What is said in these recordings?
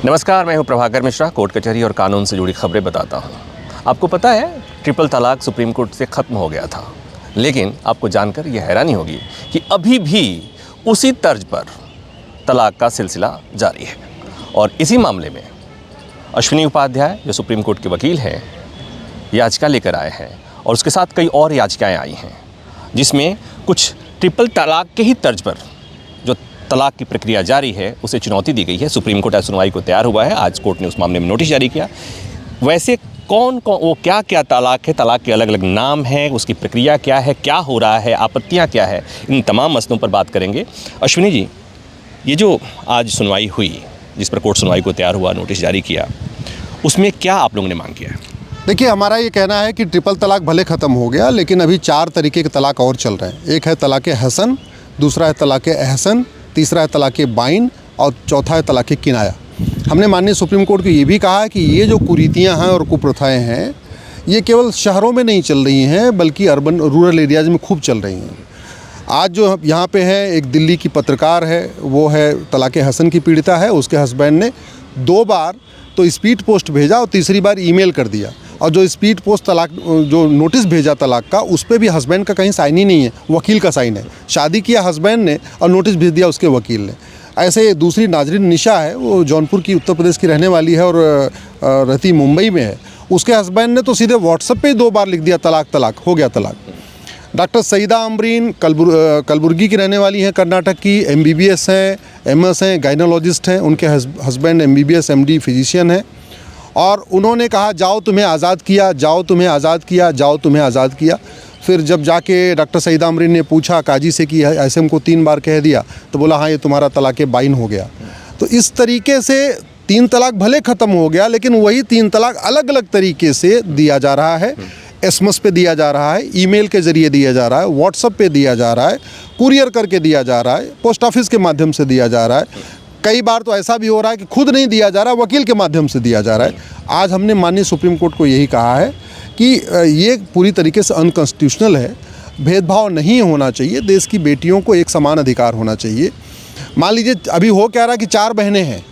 नमस्कार, मैं हूं प्रभाकर मिश्रा। कोर्ट कचहरी और कानून से जुड़ी खबरें बताता हूं। आपको पता है, ट्रिपल तलाक सुप्रीम कोर्ट से ख़त्म हो गया था, लेकिन आपको जानकर यह हैरानी होगी कि अभी भी उसी तर्ज पर तलाक का सिलसिला जारी है। और इसी मामले में अश्विनी उपाध्याय, जो सुप्रीम कोर्ट के वकील हैं, याचिका लेकर आए हैं और उसके साथ कई और याचिकाएँ आई हैं, जिसमें कुछ ट्रिपल तलाक के ही तर्ज पर जो तलाक की प्रक्रिया जारी है उसे चुनौती दी गई है। सुप्रीम कोर्ट आज सुनवाई को तैयार हुआ है। आज कोर्ट ने उस मामले में नोटिस जारी किया। वैसे कौन वो क्या क्या तलाक है, तलाक के अलग अलग नाम हैं, उसकी प्रक्रिया क्या है, क्या हो रहा है, आपत्तियां क्या है, इन तमाम मसलों पर बात करेंगे। अश्विनी जी, ये जो आज सुनवाई हुई, जिस पर कोर्ट सुनवाई को तैयार हुआ, नोटिस जारी किया, उसमें क्या आप लोगों ने मांग किया है? देखिए, हमारा ये कहना है कि ट्रिपल तलाक भले ख़त्म हो गया, लेकिन अभी 4 तरीके के तलाक और चल रहे हैं। एक है तलाक हसन, दूसरा है तलाक अहसन, तीसरा है तलाक बाइन और चौथा है तलाक किनाया। हमने माननीय सुप्रीम कोर्ट को ये भी कहा है कि ये जो कुरीतियाँ हैं और कुप्रथाएँ हैं, ये केवल शहरों में नहीं चल रही हैं, बल्कि अर्बन रूरल एरियाज़ में खूब चल रही हैं। आज जो यहाँ पे है, एक दिल्ली की पत्रकार है, वो है तलाक हसन की पीड़िता है। उसके हस्बैंड ने 2 बार तो स्पीड पोस्ट भेजा और तीसरी बार ईमेल कर दिया, और जो स्पीड पोस्ट तलाक जो नोटिस भेजा तलाक का, उस पर भी हस्बैंड का कहीं साइन ही नहीं है, वकील का साइन है। शादी किया हस्बैंड ने और नोटिस भेज दिया उसके वकील ने। ऐसे दूसरी नाजरीन निशा है, वो जौनपुर की, उत्तर प्रदेश की रहने वाली है और रहती मुंबई में है। उसके हस्बैंड ने तो सीधे व्हाट्सएप पे ही 2 बार लिख दिया तलाक तलाक, हो गया तलाक। डॉक्टर सईदा अमरीन कलबुर्गी की रहने वाली हैं, कर्नाटक की, MBBS हैं, MS हैं, गायनोलॉजिस्ट हैं। उनके हस्बैंड MBBS MD फिजिशियन हैं, और उन्होंने कहा जाओ तुम्हें आज़ाद किया, जाओ तुम्हें आज़ाद किया, जाओ तुम्हें आज़ाद किया। फिर जब जाके डॉक्टर सईदा अमरीन ने पूछा काजी से कि ऐसे हमको 3 बार कह दिया, तो बोला हाँ, ये तुम्हारा तलाक बाइन हो गया। तो इस तरीके से 3 तलाक भले ख़त्म हो गया, लेकिन वही 3 तलाक अलग अलग तरीके से दिया जा रहा है। SMS पे दिया जा रहा है, ईमेल के ज़रिए दिया जा रहा है, व्हाट्सएप पे दिया जा रहा है, कुरियर करके दिया जा रहा है, पोस्ट ऑफिस के माध्यम से दिया जा रहा है। कई बार तो ऐसा भी हो रहा है कि खुद नहीं दिया जा रहा, वकील के माध्यम से दिया जा रहा है। आज हमने माननीय सुप्रीम कोर्ट को यही कहा है कि ये पूरी तरीके से अनकॉन्स्टिट्यूशनल है। भेदभाव नहीं होना चाहिए, देश की बेटियों को एक समान अधिकार होना चाहिए। मान लीजिए अभी हो क्या रहा कि 4 बहनें हैं,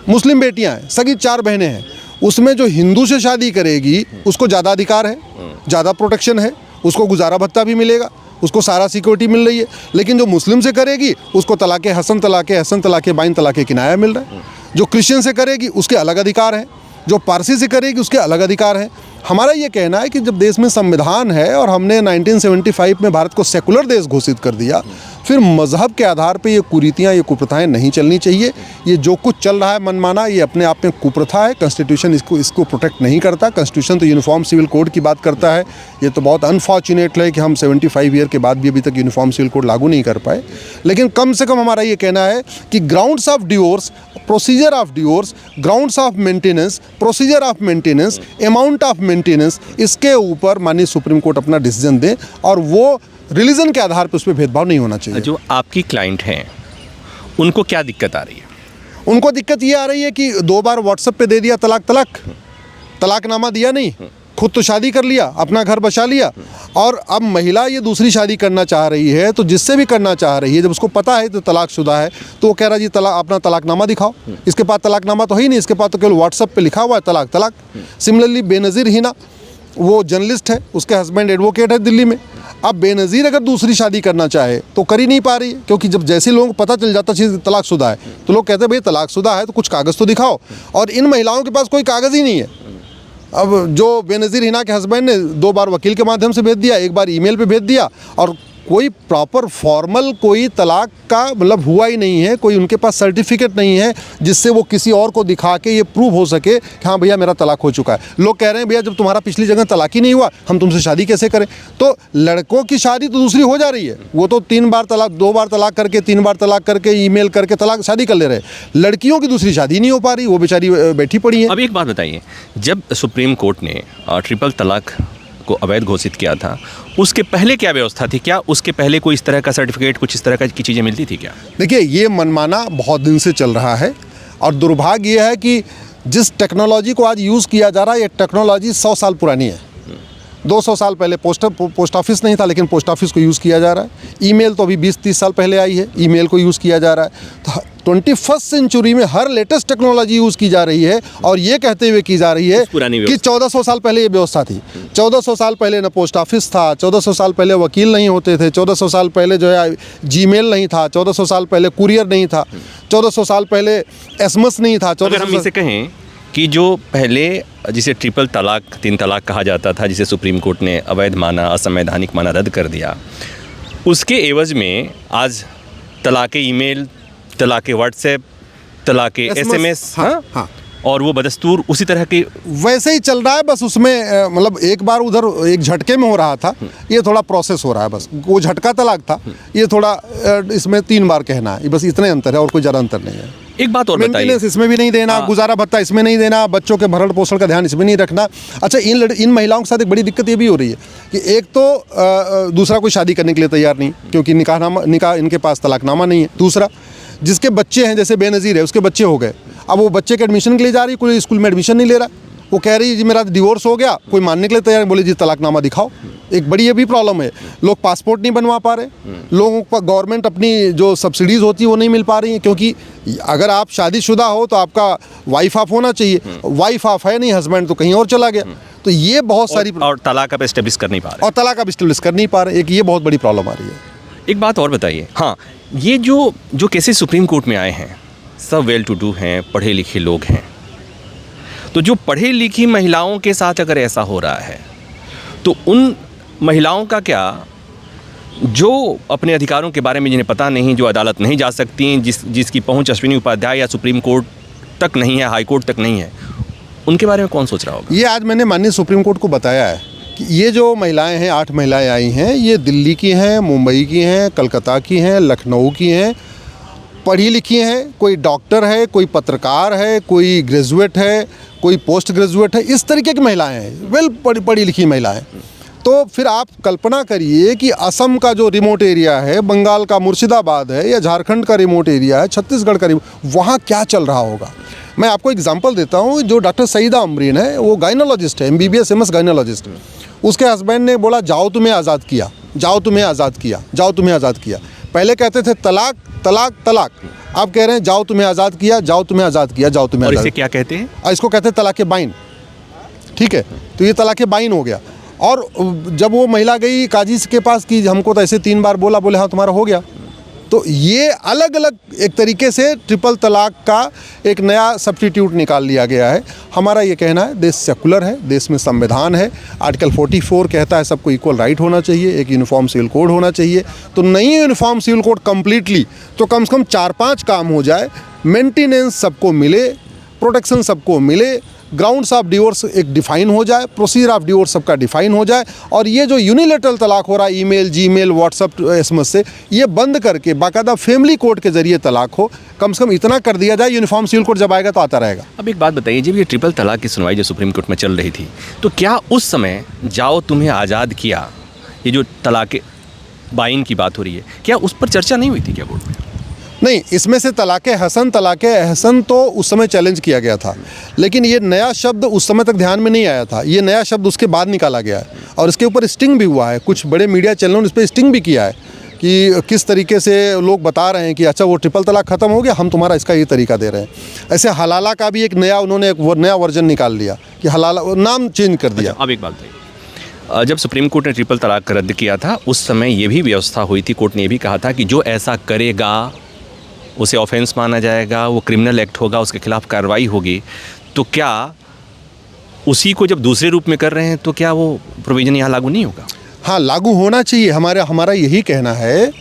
मुस्लिम बेटियां हैं, सगी 4 बहनें हैं, उसमें जो हिंदू से शादी करेगी उसको ज़्यादा अधिकार है, ज़्यादा प्रोटेक्शन है, उसको गुजारा भत्ता भी मिलेगा, उसको सारा सिक्योरिटी मिल रही है। लेकिन जो मुस्लिम से करेगी उसको तलाक हसन, तलाक अहसन, तलाक बाइन, तलाक किनाया मिल रहा है। जो क्रिश्चियन से करेगी उसके अलग अधिकार हैं, जो पारसी से करेगी उसके अलग अधिकार हैं। हमारा ये कहना है कि जब देश में संविधान है और हमने 1975 में भारत को सेकुलर देश घोषित कर दिया, फिर मज़हब के आधार पे ये कुरीतियाँ, ये कुप्रथाएं नहीं चलनी चाहिए। ये जो कुछ चल रहा है मनमाना, ये अपने आप में कुप्रथा है। कॉन्स्टिट्यूशन इसको प्रोटेक्ट नहीं करता। कॉन्स्टिट्यूशन तो यूनिफॉर्म सिविल कोड की बात करता है। ये तो बहुत अनफॉर्चुनेट है कि हम 75 ईयर के बाद भी अभी तक यूनिफॉर्म सिविल कोड लागू नहीं कर पाए। लेकिन कम से कम हमारा ये कहना है कि grounds of divorce, procedure of divorce, grounds of maintenance, procedure of maintenance, amount of maintenance, इसके ऊपर माननीय सुप्रीम कोर्ट अपना डिसीजन दे, और वो रिलीजन के आधार पर उस पर भेदभाव नहीं होना चाहिए। जो आपकी क्लाइंट हैं, उनको क्या दिक्कत आ रही है? उनको दिक्कत ये आ रही है कि 2 बार व्हाट्सएप पे दे दिया तलाक तलाक, तलाकनामा दिया नहीं, खुद तो शादी कर लिया, अपना घर बचा लिया, और अब महिला ये दूसरी शादी करना चाह रही है, तो जिससे भी करना चाह रही है, जब उसको पता है तो तलाकशुदा है, तो वो कह रहा है जी अपना तलाकनामा दिखाओ। इसके पास तलाकनामा तो है ही नहीं, इसके पास तो केवल व्हाट्सएप पे लिखा हुआ है तलाक तलाक। सिमिलरली बेनज़ीर हिना, वो जर्नलिस्ट है, उसके हस्बैंड एडवोकेट है दिल्ली में। अब बेनज़ीर अगर दूसरी शादी करना चाहे तो कर ही नहीं पा रही है, क्योंकि जब जैसे लोगों को पता चल जाता चीज़ तलाकशुदा है, तो लोग कहते हैं भाई तलाकशुदा है तो कुछ कागज़ तो दिखाओ, और इन महिलाओं के पास कोई कागज़ ही नहीं है। अब जो बेनज़ीर हिना के हस्बैंड ने 2 बार वकील के माध्यम से भेज दिया, 1 बार ईमेल पे भेज दिया, और कोई प्रॉपर फॉर्मल कोई तलाक का मतलब हुआ ही नहीं है। कोई उनके पास सर्टिफिकेट नहीं है जिससे वो किसी और को दिखा के ये प्रूव हो सके कि हाँ भैया मेरा तलाक हो चुका है। लोग कह रहे हैं भैया जब तुम्हारा पिछली जगह तलाक ही नहीं हुआ, हम तुमसे शादी कैसे करें? तो लड़कों की शादी तो दूसरी हो जा रही है, वो तो 3 बार तलाक, 2 बार तलाक करके, 3 बार तलाक करके, ईमेल करके तलाक शादी कर ले रहे। लड़कियों की दूसरी शादी नहीं हो पा रही, वो बेचारी बैठी पड़ी है। अब एक बात बताइए, जब सुप्रीम कोर्ट ने ट्रिपल तलाक को अवैध घोषित किया था, उसके पहले क्या व्यवस्था थी? क्या उसके पहले कोई इस तरह का सर्टिफिकेट, कुछ इस तरह की चीज़ें मिलती थी क्या? देखिए, ये मनमाना बहुत दिन से चल रहा है, और दुर्भाग्य ये है कि जिस टेक्नोलॉजी को आज यूज़ किया जा रहा है, ये टेक्नोलॉजी 100 साल पुरानी है। 200 साल पहले पोस्ट ऑफिस नहीं था, लेकिन पोस्ट ऑफिस को यूज़ किया जा रहा है। ईमेल तो अभी 20-30 साल पहले आई है, ईमेल को यूज़ किया जा रहा है। तो 21st सेंचुरी में हर लेटेस्ट टेक्नोलॉजी यूज़ की जा रही है और ये कहते हुए की जा रही है कि 1400 साल पहले ये व्यवस्था थी। 1400 साल पहले न पोस्ट ऑफिस था, 1400 साल पहले वकील नहीं होते थे, 1400 साल पहले जो है जीमेल नहीं था, 1400 साल पहले कुरियर नहीं था, 1400 साल पहले एसएमएस नहीं था। अगर हम इसे कहें कि जो पहले जिसे ट्रिपल तलाक, 3 तलाक कहा जाता था, जिसे सुप्रीम कोर्ट ने अवैध माना, असंवैधानिक माना, रद्द कर दिया, उसके एवज में आज तलाक़ ईमेल, तलाक़ व्हाट्सएप, तलाक़ एसएमएस, हाँ, और वो बदस्तूर उसी तरह के वैसे ही चल रहा है। बस उसमें मतलब एक बार उधर एक झटके में हो रहा था, ये थोड़ा प्रोसेस हो रहा है। बस वो झटका तलाक था, ये थोड़ा इसमें 3 बार कहना है, बस इतने अंतर है और कोई ज़्यादा अंतर नहीं है। एक बात और बताइए, इसमें भी नहीं देना, गुजारा भत्ता इसमें नहीं देना, बच्चों के भरण पोषण का ध्यान इसमें नहीं रखना। अच्छा, इन महिलाओं के साथ एक बड़ी दिक्कत ये भी हो रही है कि एक तो दूसरा कोई शादी करने के लिए तैयार नहीं, क्योंकि निकाह इनके पास तलाकनामा नहीं है। दूसरा, जिसके बच्चे हैं, जैसे बेनज़ीर है, उसके बच्चे हो गए, अब वो बच्चे के एडमिशन के लिए जा रही है, कोई स्कूल में एडमिशन नहीं ले रहा, वो कह रही है जी मेरा डिवोर्स हो गया, कोई मानने के लिए तैयार, बोले जी तलाकनामा दिखाओ। एक बड़ी ये भी प्रॉब्लम है, लोग पासपोर्ट नहीं बनवा पा रहे, लोगों को गवर्नमेंट अपनी जो सब्सिडीज़ होती है वो नहीं मिल पा रही हैं, क्योंकि अगर आप शादीशुदा हो तो आपका वाइफ ऑफ होना चाहिए, वाइफ ऑफ है नहीं, हस्बैंड तो कहीं और चला गया। तो ये बहुत सारी और तलाक आप एस्टेब्लिश कर नहीं पा रहे, और तलाक आप एस्टेब्लिश कर नहीं पा रहे, एक ये बहुत बड़ी प्रॉब्लम आ रही है। एक बात और बताइए, हाँ, ये जो केसेस सुप्रीम कोर्ट में आए हैं, सब वेल टू डू हैं, पढ़े लिखे लोग हैं, तो जो पढ़ी लिखी महिलाओं के साथ अगर ऐसा हो रहा है तो उन महिलाओं का क्या, जो अपने अधिकारों के बारे में जिन्हें पता नहीं, जो अदालत नहीं जा सकती, जिसकी पहुंच अश्विनी उपाध्याय या सुप्रीम कोर्ट तक नहीं है, हाई कोर्ट तक नहीं है, उनके बारे में कौन सोच रहा होगा? ये आज मैंने माननीय सुप्रीम कोर्ट को बताया है कि ये जो महिलाएं हैं, 8 महिलाएं आई हैं, ये दिल्ली की हैं, मुंबई की हैं, कलकत्ता की हैं, लखनऊ की हैं, पढ़ी लिखी हैं, कोई डॉक्टर है, कोई पत्रकार है, कोई ग्रेजुएट है, कोई पोस्ट ग्रेजुएट है, इस तरीके की महिलाएं हैं, वेल पढ़ी लिखी महिलाएं। तो फिर आप कल्पना करिए कि असम का जो रिमोट एरिया है, बंगाल का मुर्शिदाबाद है, या झारखंड का रिमोट एरिया है, छत्तीसगढ़ का वहाँ क्या चल रहा होगा। मैं आपको एग्जांपल देता हूँ, जो डॉक्टर सईदा अमरीन है, वो गायनोलॉजिस्ट है, MBBS MS गायनोलॉजिस्ट। उसके हस्बैंड ने बोला जाओ तुम्हें आज़ाद किया, जाओ तुम्हें आज़ाद किया, जाओ तुम्हें आज़ाद किया। पहले कहते थे तलाक तलाक तलाक, अब कह रहे हैं जाओ तुम्हें आज़ाद किया, जाओ तुम्हें आज़ाद किया, जाओ तुम्हें आज़ाद। इसे क्या कहते हैं? इसको कहते हैं तलाक़ बाइन। ठीक है, तो ये तलाक़ बाइन हो गया। और जब वो महिला गई काजी के पास कि हमको तो ऐसे 3 बार बोला, बोले हाँ तुम्हारा हो गया। तो ये अलग अलग एक तरीके से ट्रिपल तलाक का एक नया सब्स्टिट्यूट निकाल लिया गया है। हमारा ये कहना है, देश सेकुलर है, देश में संविधान है, आर्टिकल 44 कहता है सबको इक्वल राइट होना चाहिए, एक यूनिफॉर्म सिविल कोड होना चाहिए। तो नहीं यूनिफॉर्म सिविल कोड कम्प्लीटली, तो कम से कम 4-5 काम हो जाए, मेंटेनेंस सबको मिले, प्रोटेक्शन सबको मिले, ग्राउंड्स ऑफ डिवोर्स एक डिफ़ाइन हो जाए, प्रोसीजर ऑफ डिवोर्स सबका डिफ़ाइन हो जाए, और ये जो यूनिलेटरल तलाक हो रहा है ईमेल, जीमेल, व्हाट्सएप, SMS से, ये बंद करके बाकायदा फैमिली कोर्ट के ज़रिए तलाक हो, कम से कम इतना कर दिया जाए। यूनिफॉर्म सिविल कोड जब आएगा तो आता रहेगा। अब एक बात बताइए, जब ये ट्रिपल तलाक की सुनवाई जो सुप्रीम कोर्ट में चल रही थी, तो क्या उस समय जाओ तुम्हें आज़ाद किया, ये जो तलाक बाइन की बात हो रही है, क्या उस पर चर्चा नहीं हुई थी क्या कोर्ट में? नहीं, इसमें से तलाक़ हसन, तलाक़ अहसन तो उस समय चैलेंज किया गया था, लेकिन ये नया शब्द उस समय तक ध्यान में नहीं आया था। ये नया शब्द उसके बाद निकाला गया है, और इसके ऊपर स्टिंग भी हुआ है। कुछ बड़े मीडिया चैनलों ने इस पर स्टिंग भी किया है कि किस तरीके से लोग बता रहे हैं कि अच्छा वो ट्रिपल तलाक ख़त्म हो गया, हम तुम्हारा इसका ये तरीका दे रहे हैं। ऐसे हलाला का भी एक नया उन्होंने एक नया वर्जन निकाल लिया कि हलाला, नाम चेंज कर दिया। अब एक बात बताइए, जब सुप्रीम कोर्ट ने ट्रिपल तलाक रद्द किया था, उस समय ये भी व्यवस्था हुई थी, कोर्ट ने ये भी कहा था कि जो ऐसा करेगा उसे ऑफेंस माना जाएगा, वो क्रिमिनल एक्ट होगा, उसके खिलाफ कार्रवाई होगी। तो क्या उसी को जब दूसरे रूप में कर रहे हैं, तो क्या वो प्रोविज़न यहाँ लागू नहीं होगा? हाँ, लागू होना चाहिए। हमारा यही कहना है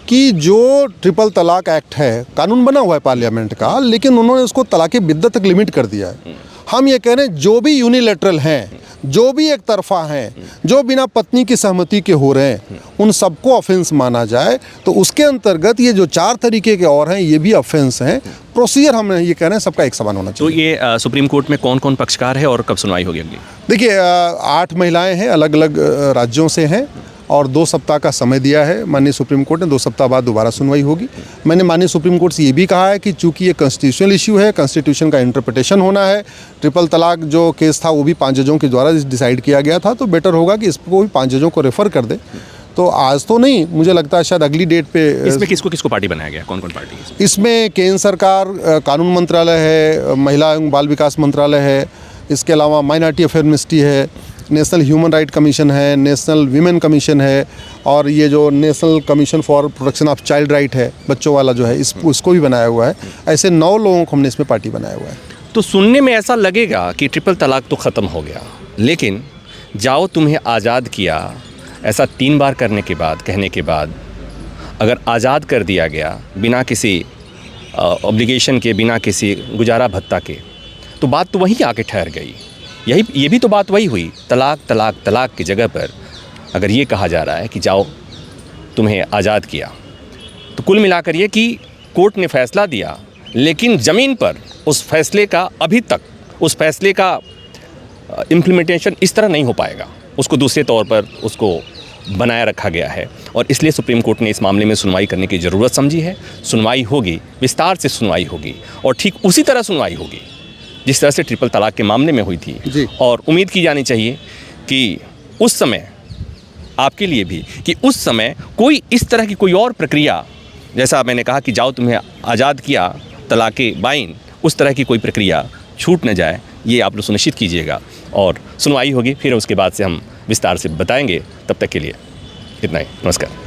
कि जो ट्रिपल तलाक एक्ट है, कानून बना हुआ है पार्लियामेंट का, लेकिन उन्होंने उसको तलाक़ बिद्दत तक लिमिट कर दिया है। हम ये कह रहे हैं जो भी यूनिलेटरल हैं, जो भी एक तरफा हैं, जो बिना पत्नी की सहमति के हो रहे हैं, उन सबको ऑफेंस माना जाए। तो उसके अंतर्गत ये जो 4 तरीके के और हैं, ये भी ऑफेंस हैं। प्रोसीजर हम ये कह रहे हैं सबका एक समान होना चाहिए। तो ये सुप्रीम कोर्ट में कौन कौन पक्षकार है और कब सुनवाई होगी अगली? देखिए, 8 महिलाएं हैं, अलग अलग राज्यों से हैं, और 2 सप्ताह का समय दिया है माननीय सुप्रीम कोर्ट ने। 2 सप्ताह बाद दोबारा सुनवाई होगी। मैंने माननीय सुप्रीम कोर्ट से ये भी कहा है कि चूंकि ये कॉन्स्टिट्यूशनल इशू है, कॉन्स्टिट्यूशन का इंटरप्रिटेशन होना है, ट्रिपल तलाक जो केस था वो भी 5 जजों के द्वारा डिसाइड किया गया था, तो बेटर होगा कि इसको भी 5 जजों को रेफ़र कर दे। तो आज तो नहीं, मुझे लगता है शायद अगली डेट पे इसमें किसको किसको पार्टी बनाया गया, कौन कौन पार्टी है? इसमें केंद्र सरकार, कानून मंत्रालय है, महिला एवं बाल विकास मंत्रालय है, इसके अलावा माइनॉरिटी अफेयर मिनिस्ट्री है, नेशनल ह्यूमन राइट कमीशन है, नेशनल वीमेन कमीशन है, और ये जो national commission for protection of child right है, बच्चों वाला जो है, उसको भी बनाया हुआ है। ऐसे 9 लोगों को हमने इसमें पार्टी बनाया हुआ है। तो सुनने में ऐसा लगेगा कि ट्रिपल तलाक तो ख़त्म हो गया, लेकिन जाओ तुम्हें आज़ाद किया, ऐसा 3 बार करने के बाद, कहने के बाद अगर आज़ाद कर दिया गया बिना किसी ऑब्लिगेशन के, बिना किसी गुजारा भत्ता के, तो बात तो वहीं आके ठहर गई। ये भी तो बात वही हुई। तलाक तलाक तलाक की जगह पर अगर ये कहा जा रहा है कि जाओ तुम्हें आज़ाद किया, तो कुल मिलाकर ये कि कोर्ट ने फ़ैसला दिया, लेकिन ज़मीन पर उस फैसले का अभी तक, उस फैसले का इम्प्लीमेंटेशन इस तरह नहीं हो पाएगा। उसको दूसरे तौर पर उसको बनाए रखा गया है, और इसलिए सुप्रीम कोर्ट ने इस मामले में सुनवाई करने की ज़रूरत समझी है। सुनवाई होगी, विस्तार से सुनवाई होगी, और ठीक उसी तरह सुनवाई होगी जिस तरह से ट्रिपल तलाक के मामले में हुई थी जी। और उम्मीद की जानी चाहिए कि उस समय, आपके लिए भी, कि उस समय कोई इस तरह की कोई और प्रक्रिया, जैसा मैंने कहा कि जाओ तुम्हें आज़ाद किया, तलाक़े बाइन, उस तरह की कोई प्रक्रिया छूट न जाए, ये आप लोग सुनिश्चित कीजिएगा। और सुनवाई होगी, फिर उसके बाद से हम विस्तार से बताएंगे। तब तक के लिए इतना ही, नमस्कार।